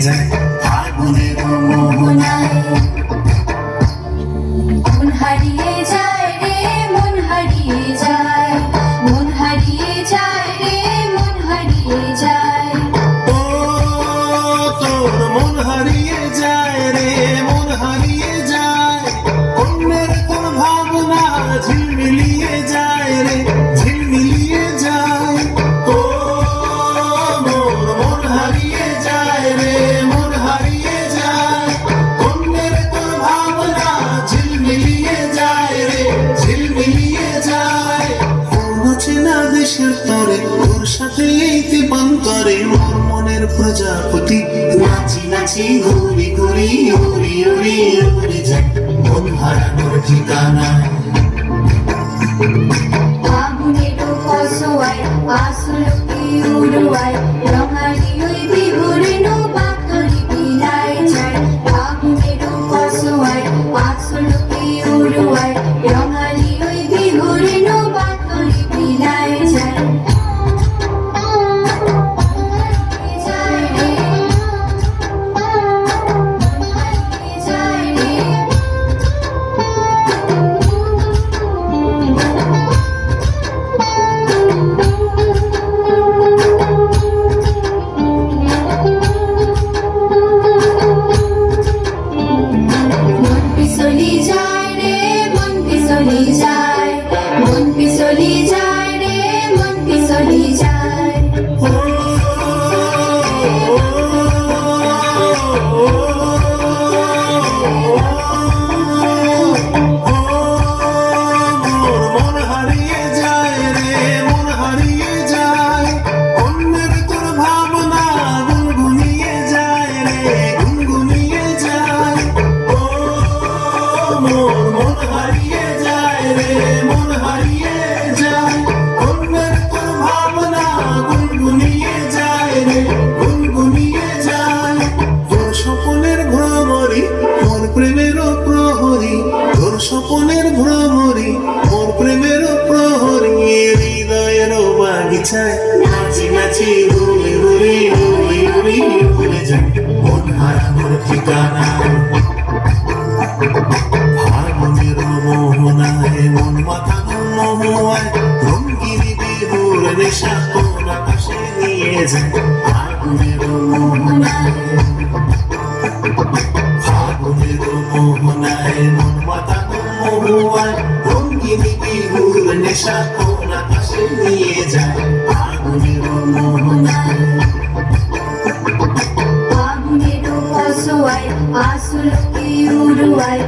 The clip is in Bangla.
যায় ফাগুনের মোহনায়। মন হারিয়ে যায় রে, মন হারিয়ে যায়, মন হারিয়ে যায় রে, মন হারিয়ে যায়। ও তোর মন হারিয়ে যায় রে, মন হারিয়ে যায়, অন্যের কোন ভাবনা ঝিলমিলিয়ে যায় রে, ঝিলমিলিয়ে যায়। ও মোর মন হারিয়ে যায় রে, মন হারিয়ে যায়, অন্যের কোন ভাবনা ঝিলমিলিয়ে যায় রে, ঝিলমিলিয়ে যায়। কোন চেনা দেশের তরে ওর সাথে পান করে মোর মনের প্রজাপতি, নাচি নাচি ঘুরি ঘুরি উড়ি উড়ি উড়ে যায় মন হারানোর ঠিকানা। ফাগুনেরও কসোয়ায় আসলকি উড়ুয়ায়, রঙালি ওই বিহুর বাতলি বিলায় যায়। ফাগুনেরও কসোয়ায় আসলকি উড়ুয়ায়, রঙালি ওই বিহুর বাতলি বিলায় যায়। যায় রে, হারিয়ে যায় রে। মন পিছলি যায় রে, মন পিছলি যায়, মন পিছলি যায় রে, মন পিছলি যায়। মন হারিয়ে যায় রে, মন হারিয়ে যায়, অন্যের তোর ভাবনা গুনগুনিয়ে যায় রে, গুনগুনিয়ে যায়। ও মোর মন হারিয়ে যায় রে, মন হারিয়ে যায়, অন্যের তোর ভাবনা গুনগুনিয়ে যায় রে, গুনগুনিয়ে যায়। তোর স্বপনের ভ্রমরি মোর প্রেমেরও প্রহরী, তোর স্বপনের ভ্রমরি মোর প্রেমেরও প্রহরী, হৃদয়ের বাগিচায় নাচি নাচি উড়ে উড়ে উড়ে উড়ে উড়ে যায় মন হারানোর ঠিকানা। ফাগুনের মোহনায় মন মাতানো মোহনায়, রঙিন বিহুর নেশা কোন আকাশে নিয়ে যায় ফাগুনের মোহনায়। ফাগুনের মোহনায় মন মাতানো মোহনায়, রঙিন বিহুর নেশা কোন আকাশে নিয়ে যায় ফাগুনের মোহনায়। ফাগুনেরও কসোয়ায় আসলকি উড়ুয়ায়,